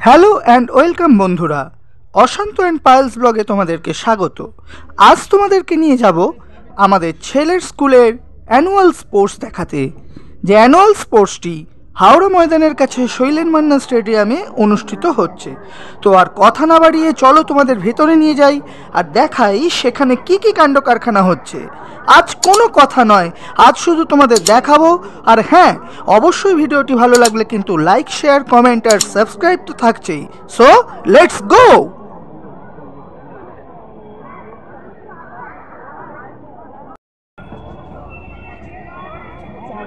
Hello and welcome বন্ধুরা, অশান্ত and Payel's ব্লগে তোমাদেরকে স্বাগত। আজ তোমাদেরকে নিয়ে যাব আমাদের ছেলের স্কুলের অ্যানুয়াল স্পোর্টস দেখাতে। যে অ্যানুয়াল স্পোর্টসটি হাওড়া ময়দানের কাছে শৈলেন মান্না স্টেডিয়ামে অনুষ্ঠিত হচ্ছে। তো আর কথা না বাড়িয়ে চলো তোমাদের ভেতরে নিয়ে যাই আর দেখাই সেখানে কি কি কাণ্ড কারখানা হচ্ছে। আজ কোনো কথা নয়, আজ শুধু তোমাদের দেখাবো। আর হ্যাঁ, অবশ্যই ভিডিওটি ভালো লাগলে কিন্তু লাইক, শেয়ার, কমেন্ট আর সাবস্ক্রাইব তো থাকছেই। So let's go.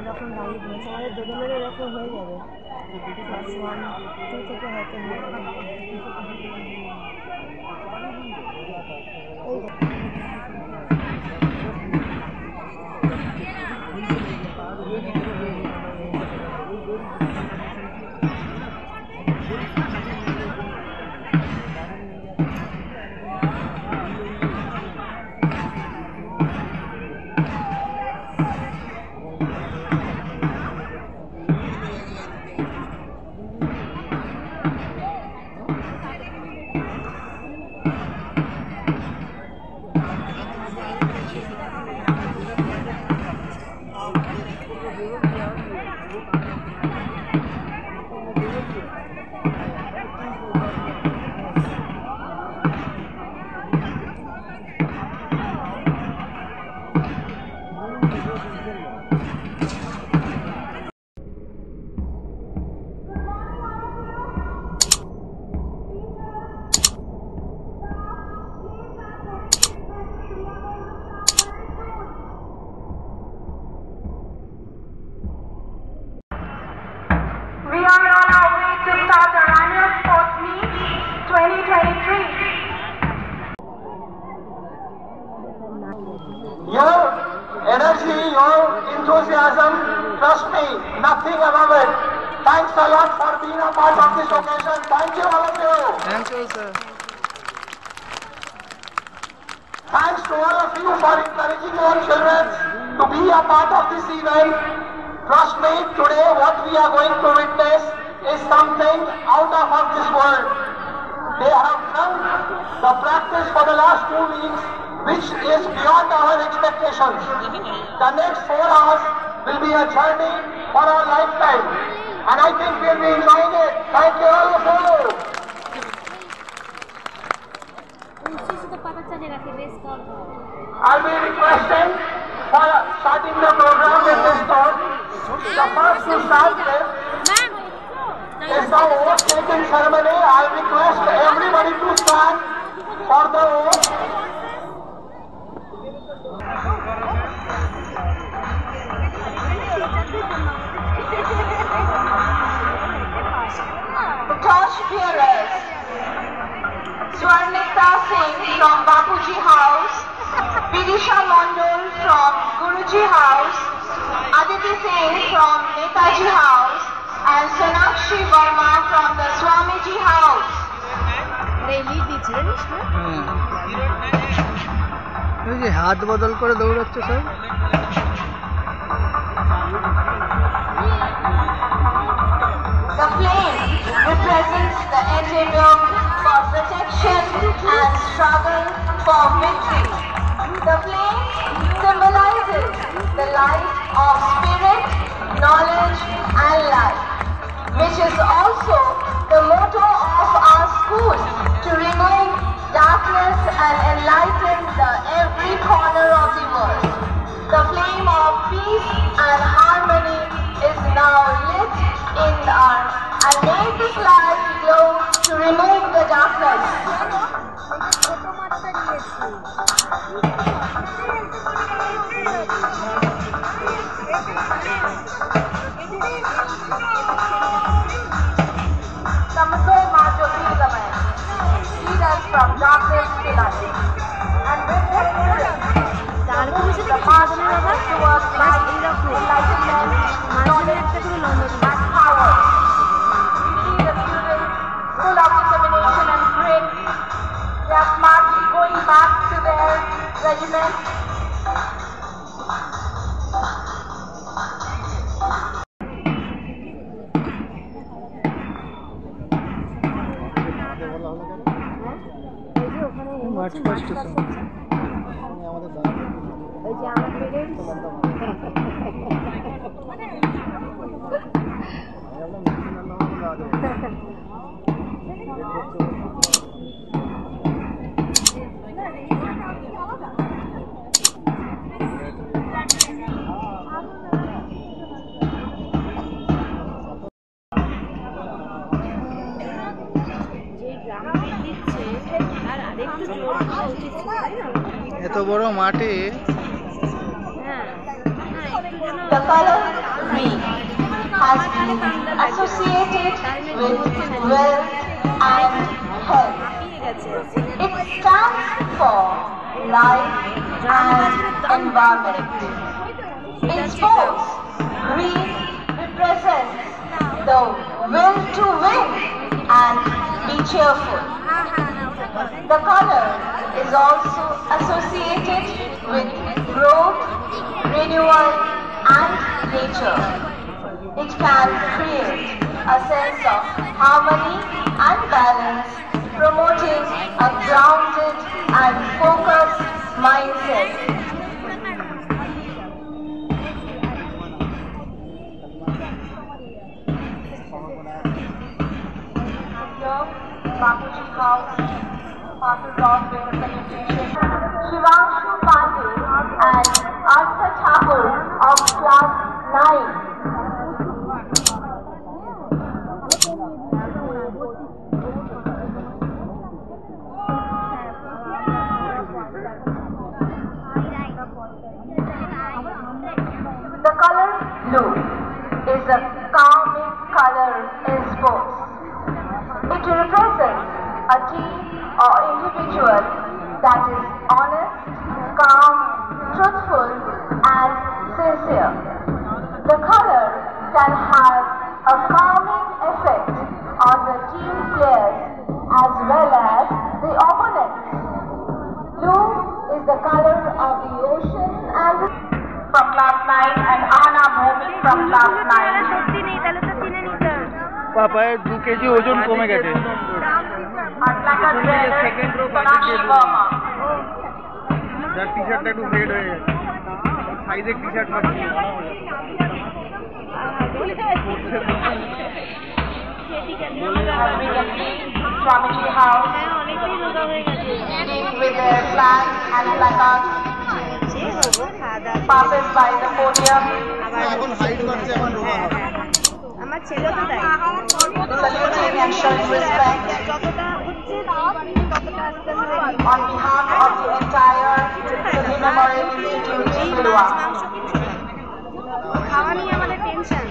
রকম গাড়ি রয়েছে, আমাদের দুজনের এরকম হয়ে যাবে। ক্লাস 1, 2 থেকে হয়তো হয়ে যাবে। We are on our way to start our annual sports meet 2023. Your energy, your enthusiasm, trust me, nothing above it. Thanks a lot for being a part of this occasion. Thank you, all of you. Thank you sir. Thanks to all of you for encouraging your children to be a part of this event. Trust me, today what we are going to witness is something out of this world. They have done the practice for the last 2 weeks, which is beyond our expectations. The next 4 hours will be a journey for our lifetime, and I think we'll be enjoying it. Thank you all of you. I'll be requesting for starting the program with this thought. The first to start with is the oath taking ceremony. I'll request everybody to stand for the oath. The torch bearers: Swarnita Singh from Bapuji House, Vidisha Mandal from Guruji House, Aditi Singh from Netaji House, and Sonakshi Verma from the Swamiji House. ওই যে হাত বদল করে দৌড়াচ্ছে সব। The flame represents the antidote for protection and struggle for victory. The flame symbolizes the light of spirit, knowledge and life, which is also the motto of our school, to remove darkness and enlighten the every corner of the world. The flame of peace and harmony is now lit in our, and make this light glow to remove the darkness. Tamaso ma Jyotirgamaya, lead us from darkness to light. And with this spirit, the path towards light, enlightenment, knowledge and power. We see the students full of determination and grit. They are smartly going back to their regiment. Bhaskar station ওই যে আমার parents এত বড় মাঠে The color green has been associated with wealth and health. It stands for life and environment. In sports, green represents the will to win and be cheerful. The color is also associated with growth, renewal, and nature. It can create a sense of harmony and balance, promoting a grounded and focused mindset. Bapuji House, after God their presentation. Shivanshu Pandey and Artha Thakur of class 9. The color blue is a calming color in sports. It represents a team or individual that is honest, calm, truthful, and sincere. The color can have a calming effect on the team players as well as the opponents. Blue is the color of the ocean and from class 9 and Anna Bhumi from class 9. পাপায়ের 2 KG ওজন কমে গেছে second rho যার টি শার্টটা একটু fade হয়ে গেছে সাইজের T shirt পাচ্ছি Swamiji House with their flags and placards passes by the podium. এখন হাইট বাড়ছে এখন রোগা হবে আমার ছেলে তো তাই Saluting and showing respect on behalf of the entire Sylvie Memorial Institute, Silwa. খাওয়া নিয়ে আমাদের tension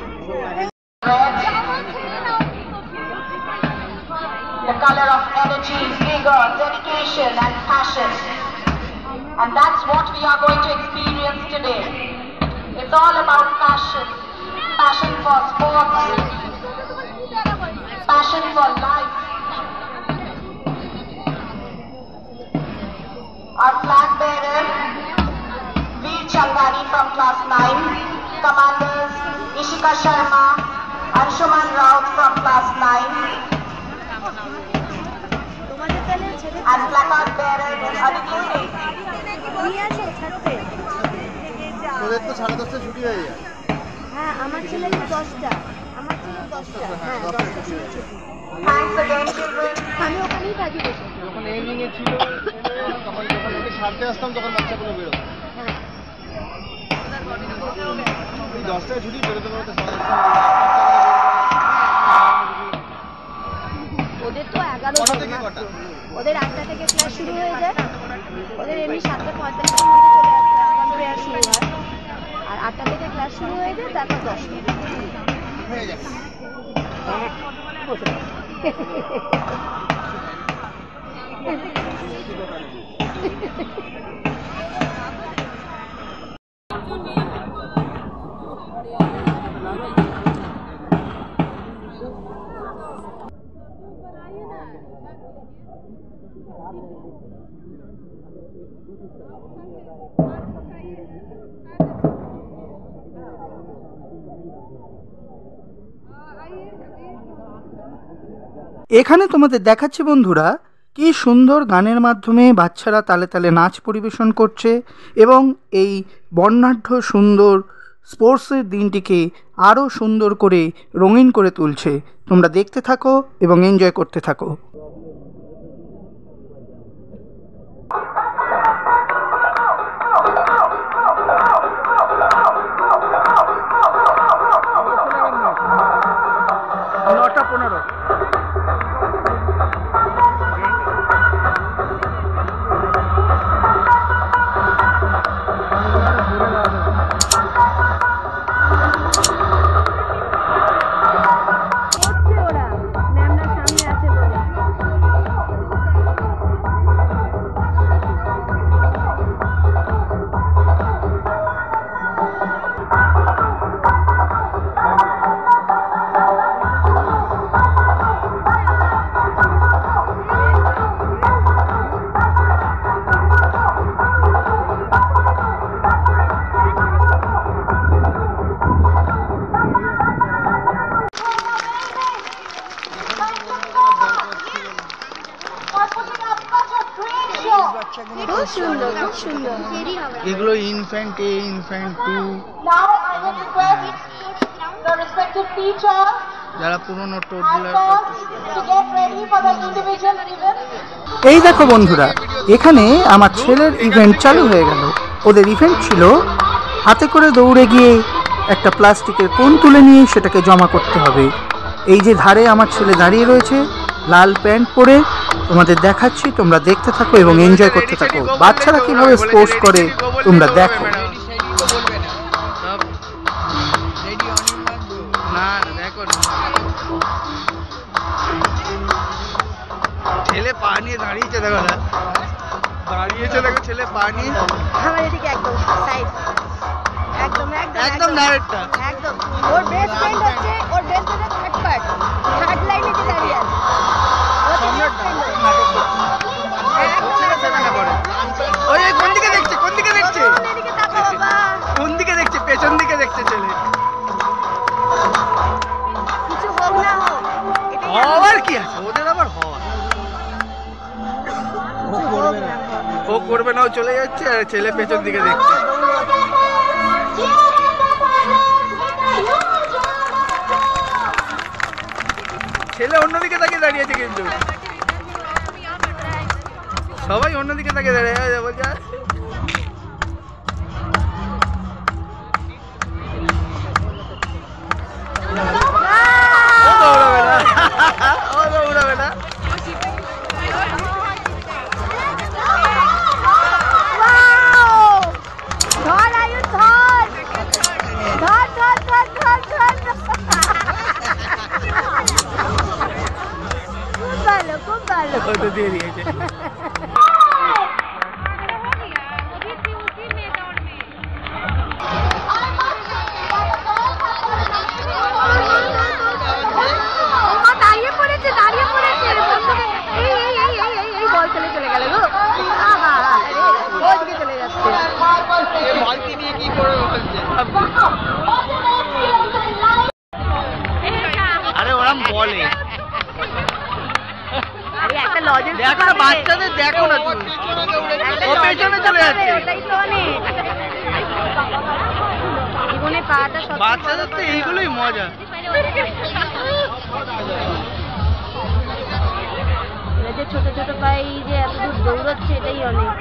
The color of energy, vigor, dedication and passion. And that's what we are going to experience today. It's all about passion. Passion for sports. Passion for life. Our flag bearer, Veer Changani from class 9. Commanders, Ishika Sharma, Anshuman Raut from class 9. And placard bearer, Aditi Singh. তোদের তো 10:30 ছুটি হয়ে যায় হ্যাঁ আমার ছেলে 10টা আমার ছেলে 10টা হ্যাঁ 10টা ছুটি Thanks again, children. আমি ওখানেই থাকি বসে যখন এন্ডিং এ ছিল তখন যখন ওকে ছাড়তে আসতাম তখন বাচ্চাগুলো বেরোতো হ্যাঁ এই 10টায় ছুটি বেরোতে বেরোতে ওদের তো 11 থেকে কটা ওদের 8টা থেকে ক্লাস শুরু হয়ে যায় ওদের এমনি 7:45 এর মধ্যে চলে আসে আগাম প্রেয়ার শুরু হয় আর 8টা থেকে ক্লাস শুরু হয়ে যায় তারপর 10টা হয়ে যায় এখানে তোমাদের দেখাচ্ছি বন্ধুরা কি সুন্দর গানের মাধ্যমে বাচ্চারা তালে তালে নাচ পরিবেশন করছে এবং এই বর্ণাঢ্য সুন্দর স্পোর্টসের দিনটিকে আরও সুন্দর করে রঙিন করে তুলছে। তোমরা দেখতে থাকো এবং এনজয় করতে থাকো। এগুলো infant A, infant 2। Now I will request the respective teacher যারা পুরনো and to get ready for the individual event. এই দেখো বন্ধুরা, এখানে আমার ছেলের ইভেন্ট চালু হয়ে গেল। ওদের ইভেন্ট ছিল হাতে করে দৌড়ে গিয়ে একটা প্লাস্টিকের কোন তুলে নিয়ে সেটাকে জমা করতে হবে। এই যে ধারে আমার ছেলে দাঁড়িয়ে রয়েছে লাল প্যান্ট পরে, তোমাদের দেখাচ্ছি, তোমরা দেখতে থাকো এবং এনজয় করতে থাকো। বাচ্চারা কিভাবে স্পোর্টস করে তোমরা দেখো। ছেলে পা নিয়ে দাঁড়িয়েছে, দেখো না দাঁড়িয়েছে, দেখো ছেলে পা নিয়ে আমার এদিকে একদম সাইড, একদম একদম একদম ডাইরেক্টটা একদম। ওর বেস্ট ফ্রেন্ড হচ্ছে, ওর বেস্ট ফ্রেন্ড থার্ড লাইনে যে দাঁড়িয়ে আছে, ওই কোন দিকে দেখছে, কোন দিকে দেখছে, এদিকে তাকাও বাবা, কোন দিকে দেখছে, পেছন দিকে দেখছে ছেলে। কিছু হোক না হোক, এটাই হওয়ার কি আছে, ওদের আবার হওয়া, ও করবে না, ও চলে যাচ্ছে আর ছেলে পেছন দিকে দেখছে। ছেলে অন্যদিকে তাকিয়ে দাঁড়িয়েছে, কিন্তু সবাই অন্যদিকে তাকিয়ে দাঁড়িয়ে বলছে ও দৌড়াবে না, ও দৌড়াবে না। ধর আয়ু ধর ধর ধর ধর ধর ধর, খুব ভালো খুব ভালো। ও তো দিয়ে দিয়েছে। দাঁড়িয়ে পড়েছে দাঁড়িয়ে পড়েছে, এই এই এই এই এই এই বল চলে চলে গেল গো, আহা ওদিকে চলে যাচ্ছে। বালতি নিয়ে কি করে বলছে, আরে ওরম বলে, আরে একটা লজেন্স দেখো না বাচ্চাদের, দেখো না তুমি, ও পেছনে চলে যাচ্ছে। ওটাই তো অনেক জীবনে পাটা সব বাচ্চাদের তো এইগুলোই মজা। যে ছোট ছোট পায়ে যে এত দূর দৌড়চ্ছে এটাই অনেক।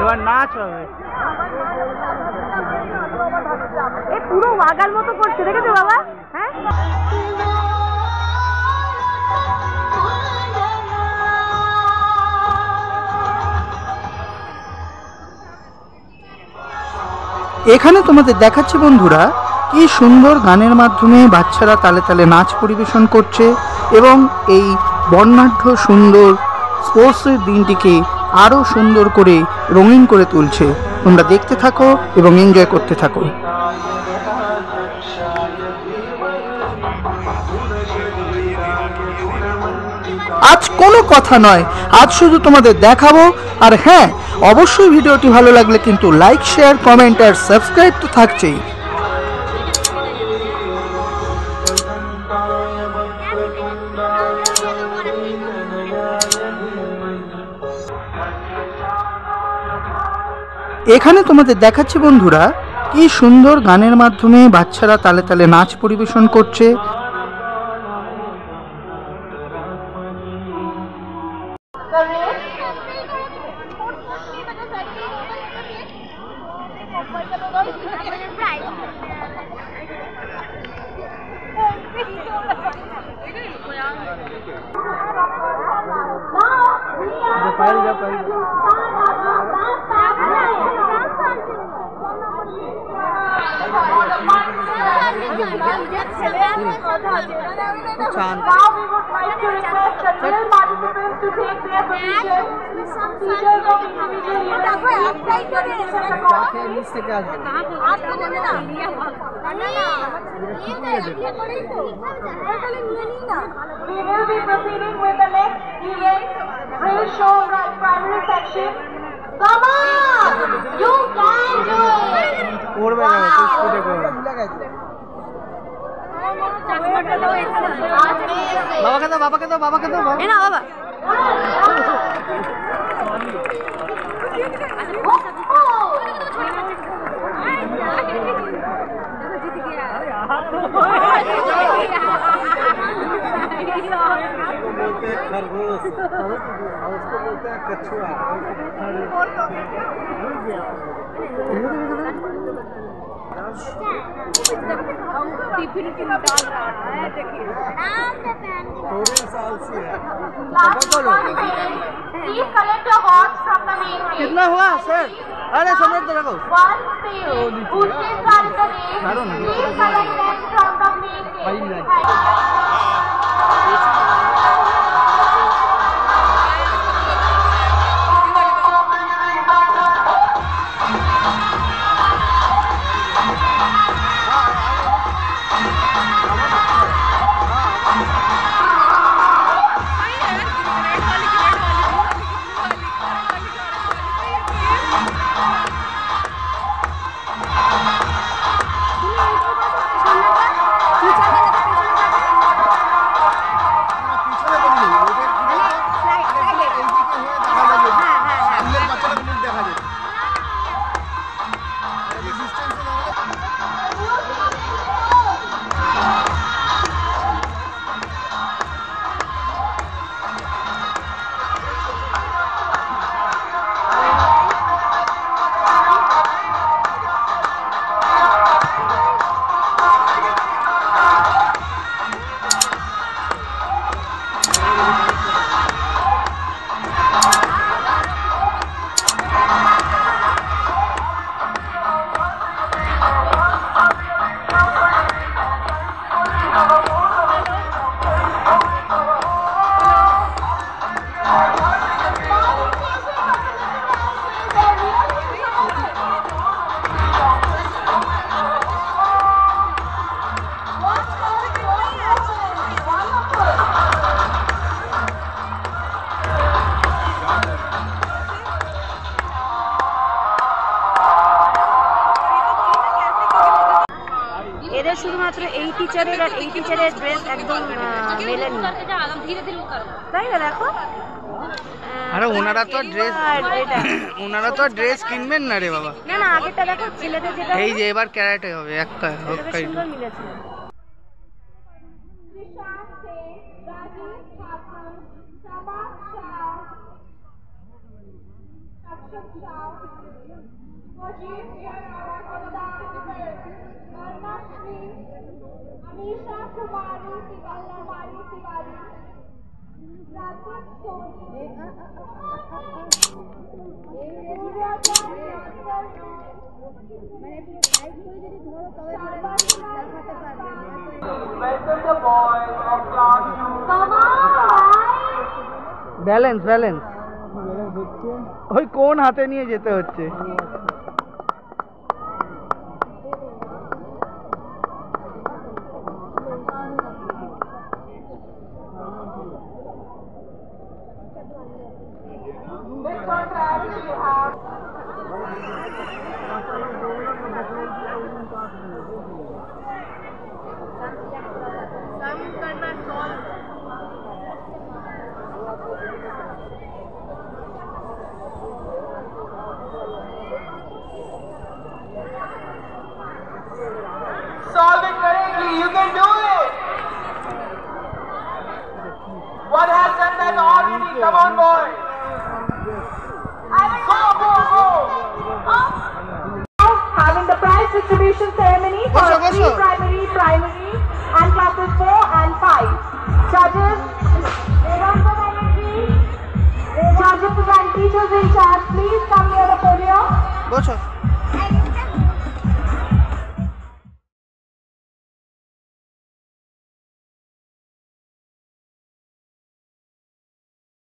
এবার নাচ হবে। এ পুরো ওয়াগার মতো করছে, দেখেছো বাবা? হ্যাঁ এখানে তোমাদের দেখাচ্ছি বন্ধুরা কি সুন্দর গানের মাধ্যমে বাচ্চারা তালে তালে নাচ পরিবেশন করছে এবং এই বর্ণাঢ্য সুন্দর স্পোর্টসের দিনটিকে আরও সুন্দর করে রঙিন করে তুলছে। তোমরা দেখতে থাকো এবং এনজয় করতে থাকো। আজ কোনো কথা নয়, আজ শুধু তোমাদের দেখাবো। আর হ্যাঁ, অবশ্যই ভিডিওটি ভালো লাগলে কিন্তু লাইক, শেয়ার, কমেন্ট আর সাবস্ক্রাইব তো থাকছেই। এখানে তোমাদের দেখাচ্ছি বন্ধুরা, কি সুন্দর গানের মাধ্যমে বাচ্চারা তালে তালে নাচ পরিবেশন করছে। Now we would like to request the drill participants to take their position. Teachers of individual units take their position at the corner. We will be proceeding with the next event, drill show primary section. Come on! You can do it! বাবাকে দাও এ না বাবা खरगोश उसको बोलते हैं कछुआ। Tiffin डाल रहा है, देखिए थोड़े साल से है। Please collect your awards from the main stage. कितना हुआ सर? अरे सम्राट तो रखो। One stage. Who stays are in the race? Please collect them from the main stage. এদের শুধুমাত্র এই টিচারের আর এই টিচারের ড্রেস একদম মেলেনি, তাই না? দেখো আরে ওনারা তো ড্রেস কিনবেন না রে বাবা। না না, আগেরটা দেখো ছেলেদের যেটা, এই যে এবার ক্যারাটে হবে একটা সুন্দর মিলেছে। Anisha Kumari Tiwari Tiwari, Rakesh Soni, মানে পুরো টাইট করে যদি ধরো তবে পরে দেখাতে পারবে। Welcome the boys of class 2. Come on, balance balance ওই কোন হাতে নিয়ে যেতে হচ্ছে। Next contract we have solve it correctly. You can do it. One has done that already. Come on, boys. Go, go, go. having the prize distribution ceremony for pre-primary, primary, and classes 4 and 5. Judges, judges and teachers in charge, please come near the podium. বসো।